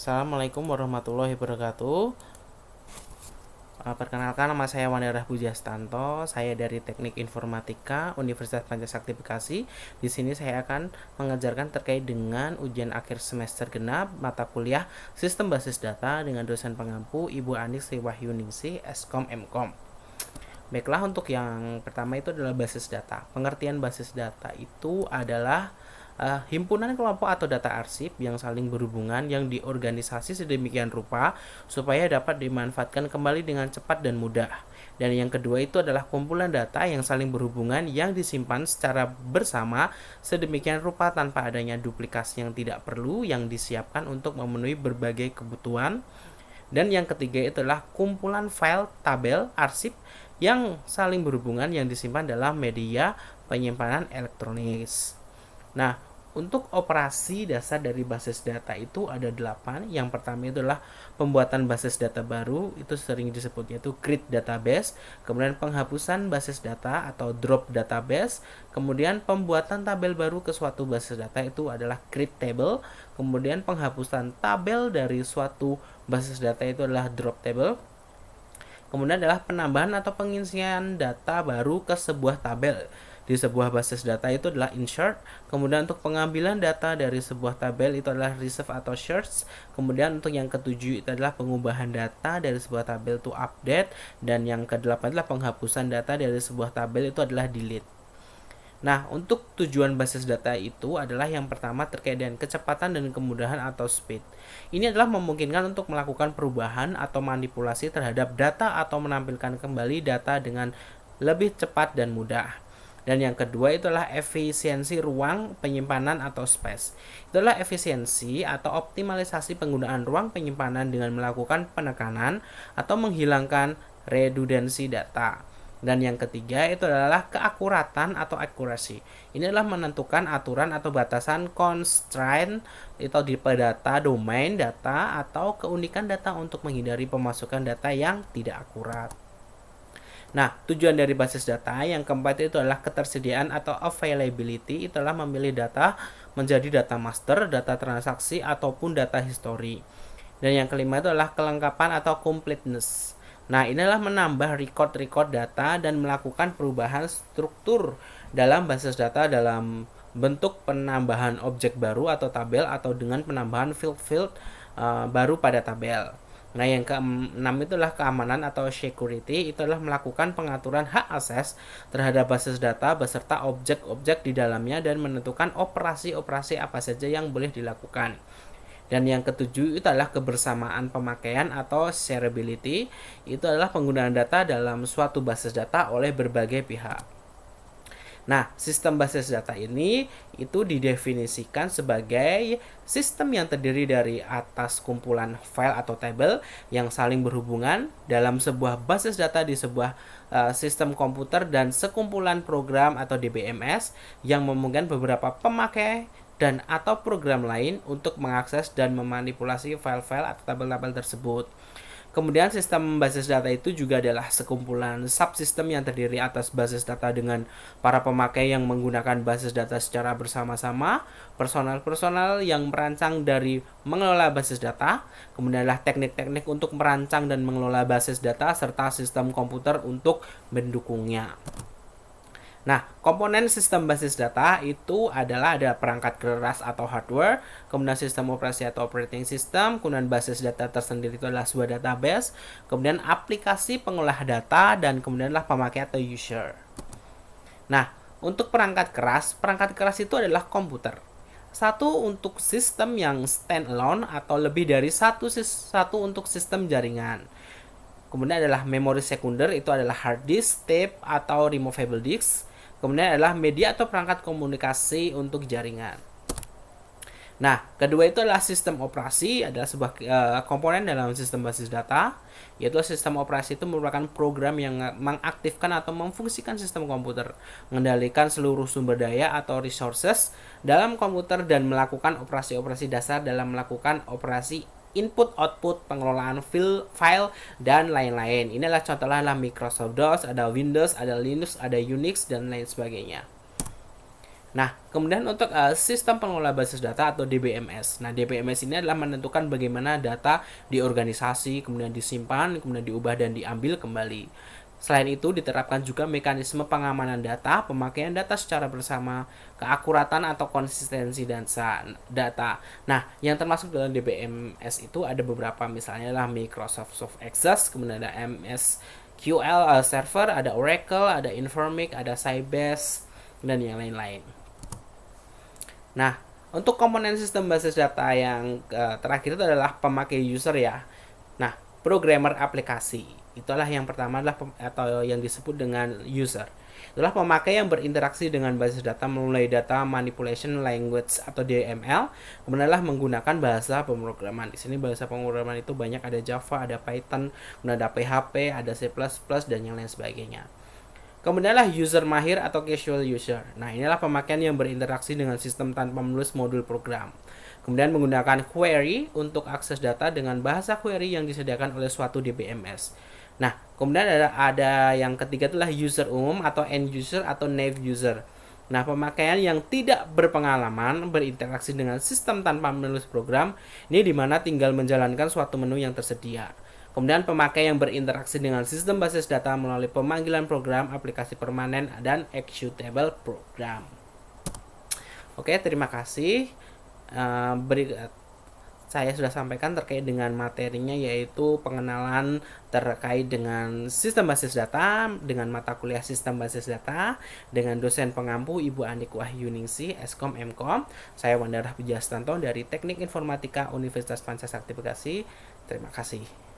Assalamualaikum warahmatullahi wabarakatuh. Perkenalkan, nama saya Wandarah Pujastanto. Saya dari Teknik Informatika Universitas Pancasakti Bekasi. Di sini saya akan mengajarkan terkait dengan ujian akhir semester genap mata kuliah Sistem Basis Data dengan dosen pengampu Ibu Anik Sri Wahyuningsih, Eskom Mkom. Baiklah, untuk yang pertama itu adalah basis data. Pengertian basis data itu adalah himpunan kelompok atau data arsip yang saling berhubungan yang diorganisasi sedemikian rupa supaya dapat dimanfaatkan kembali dengan cepat dan mudah. Dan yang kedua itu adalah kumpulan data yang saling berhubungan yang disimpan secara bersama sedemikian rupa tanpa adanya duplikasi yang tidak perlu yang disiapkan untuk memenuhi berbagai kebutuhan. Dan yang ketiga itu adalah kumpulan file, tabel, arsip yang saling berhubungan yang disimpan dalam media penyimpanan elektronis. Nah, untuk operasi dasar dari basis data itu ada 8. Yang pertama itu adalah pembuatan basis data baru, itu sering disebutnya itu create database, kemudian penghapusan basis data atau drop database, kemudian pembuatan tabel baru ke suatu basis data itu adalah create table, kemudian penghapusan tabel dari suatu basis data itu adalah drop table. Kemudian adalah penambahan atau pengisian data baru ke sebuah tabel di sebuah basis data itu adalah insert. Kemudian untuk pengambilan data dari sebuah tabel itu adalah reserve atau search. Kemudian untuk yang ketujuh itu adalah pengubahan data dari sebuah tabel to update. Dan yang kedelapan adalah penghapusan data dari sebuah tabel itu adalah delete. Nah, untuk tujuan basis data itu adalah yang pertama terkait dengan kecepatan dan kemudahan atau speed. Ini adalah memungkinkan untuk melakukan perubahan atau manipulasi terhadap data atau menampilkan kembali data dengan lebih cepat dan mudah. Dan yang kedua itulah efisiensi ruang penyimpanan atau space. Itulah efisiensi atau optimalisasi penggunaan ruang penyimpanan dengan melakukan penekanan atau menghilangkan redundansi data. Dan yang ketiga itu adalah keakuratan atau accuracy. Ini adalah menentukan aturan atau batasan constraint atau di data, domain data, atau keunikan data untuk menghindari pemasukan data yang tidak akurat. Nah, tujuan dari basis data yang keempat itu adalah ketersediaan atau availability. Itulah memilih data menjadi data master, data transaksi, ataupun data history. Dan yang kelima itu adalah kelengkapan atau completeness. Nah, inilah menambah record data dan melakukan perubahan struktur dalam basis data dalam bentuk penambahan objek baru atau tabel atau dengan penambahan field baru pada tabel. Nah, yang keenam itulah keamanan atau security. Itu adalah melakukan pengaturan hak akses terhadap basis data beserta objek-objek di dalamnya dan menentukan operasi-operasi apa saja yang boleh dilakukan. Dan yang ketujuh itu adalah kebersamaan pemakaian atau shareability. Itu adalah penggunaan data dalam suatu basis data oleh berbagai pihak. Nah, sistem basis data ini itu didefinisikan sebagai sistem yang terdiri dari atas kumpulan file atau tabel yang saling berhubungan dalam sebuah basis data di sebuah sistem komputer dan sekumpulan program atau DBMS yang memungkinkan beberapa pemakai dan atau program lain untuk mengakses dan memanipulasi file-file atau tabel-tabel tersebut. Kemudian sistem basis data itu juga adalah sekumpulan subsistem yang terdiri atas basis data dengan para pemakai yang menggunakan basis data secara bersama-sama, personal yang merancang dari mengelola basis data, kemudian adalah teknik-teknik untuk merancang dan mengelola basis data, serta sistem komputer untuk mendukungnya. Nah, komponen sistem basis data itu adalah ada perangkat keras atau hardware, kemudian sistem operasi atau operating system, kemudian basis data tersendiri itu adalah sebuah database, kemudian aplikasi pengolah data, dan kemudianlah pemakai atau user. Nah, untuk perangkat keras itu adalah komputer. Satu untuk sistem yang standalone atau lebih dari satu untuk sistem jaringan. Kemudian adalah memori sekunder, itu adalah hard disk, tape, atau removable disk. Kemudian adalah media atau perangkat komunikasi untuk jaringan. Nah, kedua itu adalah sistem operasi, adalah sebuah komponen dalam sistem basis data, yaitu sistem operasi itu merupakan program yang mengaktifkan atau memfungsikan sistem komputer, mengendalikan seluruh sumber daya atau resources dalam komputer dan melakukan operasi-operasi dasar dalam melakukan operasi input, output, pengelolaan file, dan lain-lain. Ini adalah contohnya adalah Microsoft DOS, ada Windows, ada Linux, ada Unix, dan lain sebagainya. Nah, kemudian untuk sistem pengelola basis data atau DBMS. Nah, DBMS ini adalah menentukan bagaimana data di organisasi, kemudian disimpan, kemudian diubah dan diambil kembali. Selain itu, diterapkan juga mekanisme pengamanan data, pemakaian data secara bersama, keakuratan atau konsistensi data. Nah, yang termasuk dalam DBMS itu ada beberapa, misalnya lah Microsoft Access, kemudian ada MSQL Server, ada Oracle, ada Informix, ada Sybase, dan yang lain-lain. Nah, untuk komponen sistem basis data yang terakhir itu adalah pemakai user ya. Nah, programmer aplikasi. Itulah yang pertama adalah atau yang disebut dengan user. Itulah pemakai yang berinteraksi dengan basis data mulai data manipulation language atau DML, kemudian menggunakan bahasa pemrograman. Di sini bahasa pemrograman itu banyak, ada Java, ada Python, kemudian ada PHP, ada C++ dan yang lain sebagainya. Kemudian user mahir atau casual user. Nah, inilah pemakaian yang berinteraksi dengan sistem tanpa menulis modul program. Kemudian menggunakan query untuk akses data dengan bahasa query yang disediakan oleh suatu DBMS. Nah, kemudian ada yang ketiga itulah user umum atau end user atau naive user. Nah, pemakaian yang tidak berpengalaman berinteraksi dengan sistem tanpa menulis program, ini dimana tinggal menjalankan suatu menu yang tersedia. Kemudian pemakai yang berinteraksi dengan sistem basis data melalui pemanggilan program, aplikasi permanen, dan executable program. Oke, terima kasih. Saya sudah sampaikan terkait dengan materinya, yaitu pengenalan terkait dengan sistem basis data dengan mata kuliah sistem basis data dengan dosen pengampu Ibu Anik Wahyuningsih, Eskom Mkom. Saya Wanda Rahpujastanto dari Teknik Informatika Universitas Pancasakti Bekasi. Terima kasih.